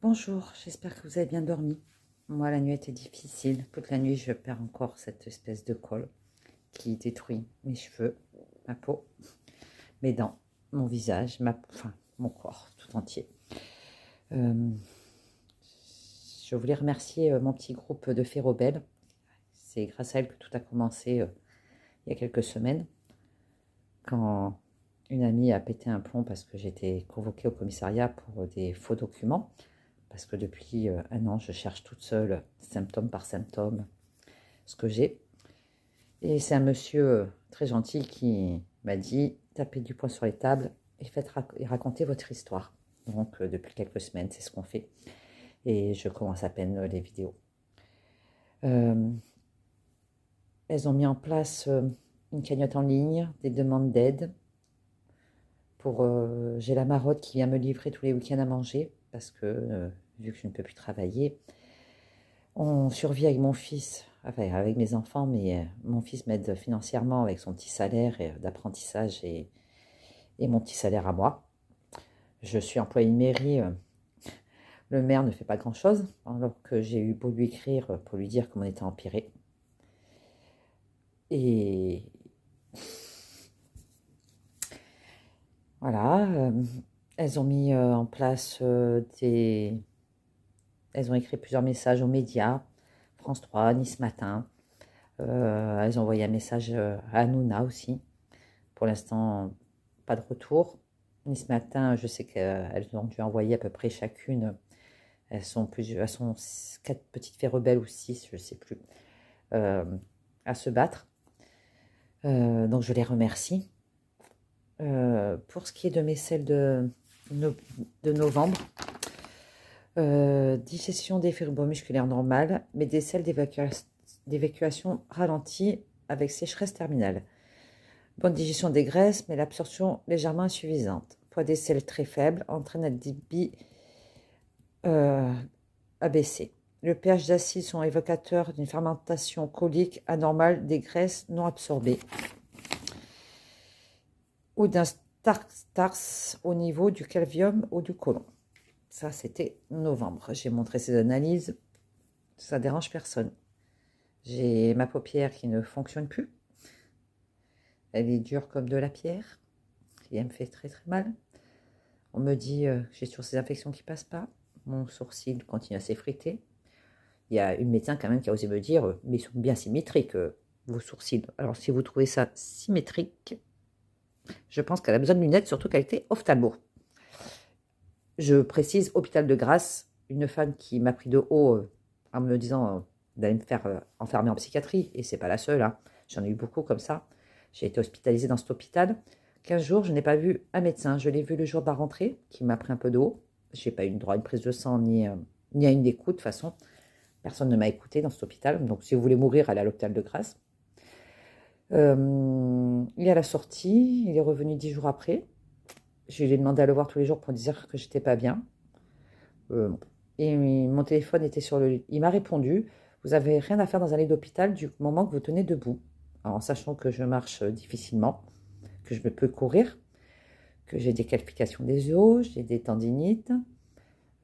Bonjour, j'espère que vous avez bien dormi. Moi, la nuit était difficile. Toute la nuit, je perds encore cette espèce de colle qui détruit mes cheveux, ma peau, mes dents, mon visage, enfin, mon corps tout entier. Euh, je voulais remercier mon petit groupe de Fées Rebelles. C'est grâce à elle que tout a commencé il y a quelques semaines, quand une amie a pété un plomb parce que j'étais convoquée au commissariat pour des faux documents. Parce que depuis un an, je cherche toute seule, symptôme par symptôme, ce que j'ai. Et c'est un monsieur très gentil qui m'a dit, tapez du poing sur les tables et racontez votre histoire. Donc depuis quelques semaines, c'est ce qu'on fait. Et je commence à peine les vidéos. Euh, Elles ont mis en place une cagnotte en ligne, des demandes d'aide. J'ai la maraude qui vient me livrer tous les week-ends à manger, parce que vu que je ne peux plus travailler, on survit avec mon fils, enfin avec mes enfants, mais mon fils m'aide financièrement avec son petit salaire d'apprentissage et mon petit salaire à moi. Je suis employée de mairie, le maire ne fait pas grand-chose, alors que j'ai eu beau lui écrire pour lui dire comment on était empiré. Et voilà, elles ont mis en place Elles ont écrit plusieurs messages aux médias, France 3, Nice Matin. Elles ont envoyé un message à Hanouna aussi. Pour l'instant, pas de retour. Ni ce matin, je sais qu'elles ont dû envoyer à peu près chacune. Elles sont 4 petites fées rebelles ou 6, je ne sais plus, euh, à se battre. Donc je les remercie. Pour ce qui est de mes selles de novembre, digestion des fibromusculaires normales, mais des selles d'évacuation ralentie avec sécheresse terminale. Bonne digestion des graisses, mais l'absorption légèrement insuffisante. Poids des selles très faible, entraîne un débit abaissé. Le pH d'acide sont évocateurs d'une fermentation colique anormale des graisses non absorbées ou d'un stars au niveau du calvium ou du côlon. Ça, c'était novembre. J'ai montré ces analyses. Ça dérange personne. J'ai ma paupière qui ne fonctionne plus. Elle est dure comme de la pierre. Et elle me fait très très mal. On me dit que j'ai toujours ces infections qui passent pas. Mon sourcil continue à s'effriter. Il y a une médecin quand même qui a osé me dire mais ils sont bien symétriques, vos sourcils. Alors si vous trouvez ça symétrique, je pense qu'elle a besoin de lunettes, surtout qu'elle était ophtalmo. Je précise, hôpital de Grasse, une femme qui m'a pris de haut en me disant d'aller me faire enfermer en psychiatrie, et c'est pas la seule, hein. J'en ai eu beaucoup comme ça. J'ai été hospitalisée dans cet hôpital. 15 jours, je n'ai pas vu un médecin. Je l'ai vu le jour de la rentrée, qui m'a pris un peu de haut. Je n'ai pas eu droit à une prise de sang ni à une écoute, de toute façon. Personne ne m'a écouté dans cet hôpital. Donc, si vous voulez mourir, allez à l'hôpital de Grasse. Il est à la sortie. Il est revenu 10 jours après. Je lui ai demandé à le voir tous les jours pour dire que j'étais pas bien. Et mon téléphone était sur le lit. Il m'a répondu, vous avez rien à faire dans un lit d'hôpital du moment que vous tenez debout. Alors, en sachant que je marche difficilement, que je ne peux courir, que j'ai des calcifications des os, j'ai des tendinites.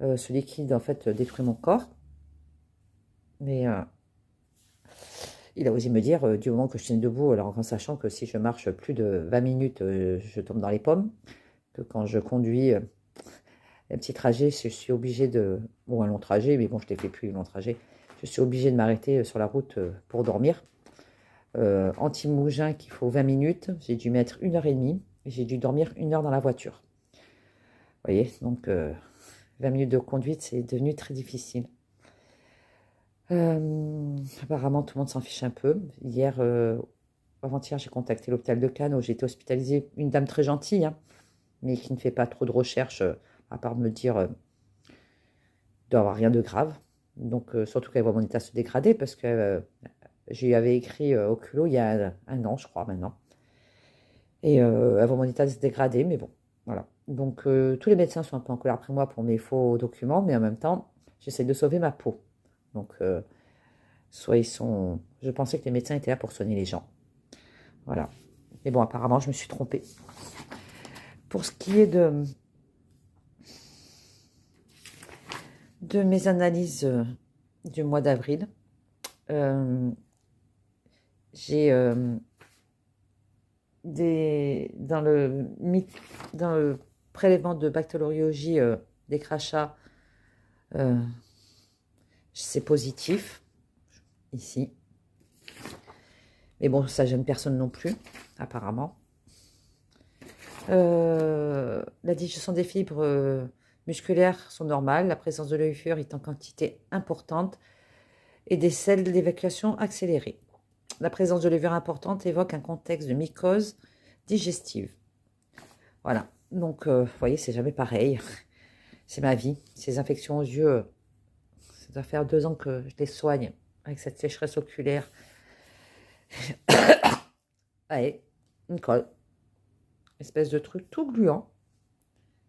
Ce liquide, en fait, détruit mon corps. Mais il a osé me dire, du moment que je tiens debout, alors en sachant que si je marche plus de 20 minutes, je tombe dans les pommes, que quand je conduis un petit trajet, je suis obligée de... Bon, un long trajet, mais bon, je ne l'ai fait plus, un long trajet. Je suis obligée de m'arrêter sur la route pour dormir. Anti-mougin qu'il faut 20 minutes, j'ai dû mettre 1h30, et j'ai dû dormir 1 heure dans la voiture. Vous voyez, donc 20 minutes de conduite, c'est devenu très difficile. Apparemment, tout le monde s'en fiche un peu. Hier, avant-hier, j'ai contacté l'hôpital de Cannes où j'ai été hospitalisée. Une dame très gentille, hein, mais qui ne fait pas trop de recherches, à part me dire il doit avoir rien de grave. Donc, surtout qu'elle voit mon état se dégrader, parce que je lui avais écrit au culot il y a un an, je crois, maintenant. Et elle voit mon état se dégrader, mais bon, voilà. Donc, tous les médecins sont un peu en colère après moi pour mes faux documents, mais en même temps, j'essaie de sauver ma peau. Donc, soit ils sont... Je pensais que les médecins étaient là pour soigner les gens. Voilà. Mais bon, apparemment, je me suis trompée. Pour ce qui est de mes analyses du mois d'avril, j'ai dans le prélèvement de bactériologie des crachats, c'est positif, ici. Mais bon, ça gêne personne non plus, apparemment. La digestion des fibres musculaires sont normales. La présence de l'œil est en quantité importante et des selles d'évacuation accélérées. La présence de levure importante évoque un contexte de mycose digestive. Voilà. Donc, vous voyez, c'est jamais pareil. C'est ma vie. Ces infections aux yeux, ça doit faire 2 ans que je les soigne avec cette sécheresse oculaire. Allez, une colle. Espèce de truc tout gluant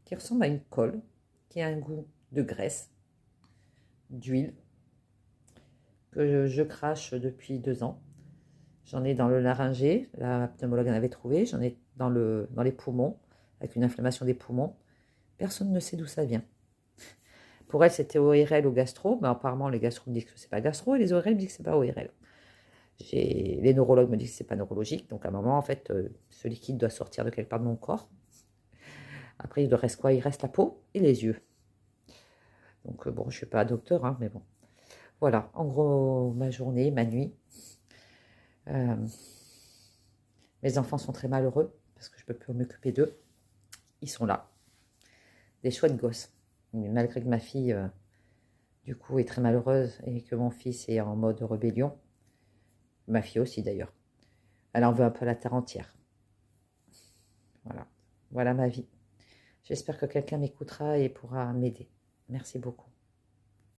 qui ressemble à une colle, qui a un goût de graisse, d'huile, que je crache depuis 2 ans. J'en ai dans le laryngé, la pneumologue en avait trouvé, j'en ai dans les poumons, avec une inflammation des poumons. Personne ne sait d'où ça vient. Pour elle, c'était ORL ou gastro, mais apparemment les gastro me disent que c'est pas gastro et les ORL me disent que c'est pas ORL. Les neurologues me disent que c'est pas neurologique, donc à un moment, en fait, ce liquide doit sortir de quelque part de mon corps. Après, il reste quoi? Il reste la peau et les yeux. Donc bon, je suis pas docteur, hein, mais bon. Voilà, en gros, ma journée, ma nuit. Mes enfants sont très malheureux parce que je peux plus m'occuper d'eux. Ils sont là. Des chouettes gosses. Mais malgré que ma fille, du coup, est très malheureuse et que mon fils est en mode rébellion. Ma fille aussi, d'ailleurs. Elle en veut un peu la terre entière. Voilà. Voilà ma vie. J'espère que quelqu'un m'écoutera et pourra m'aider. Merci beaucoup.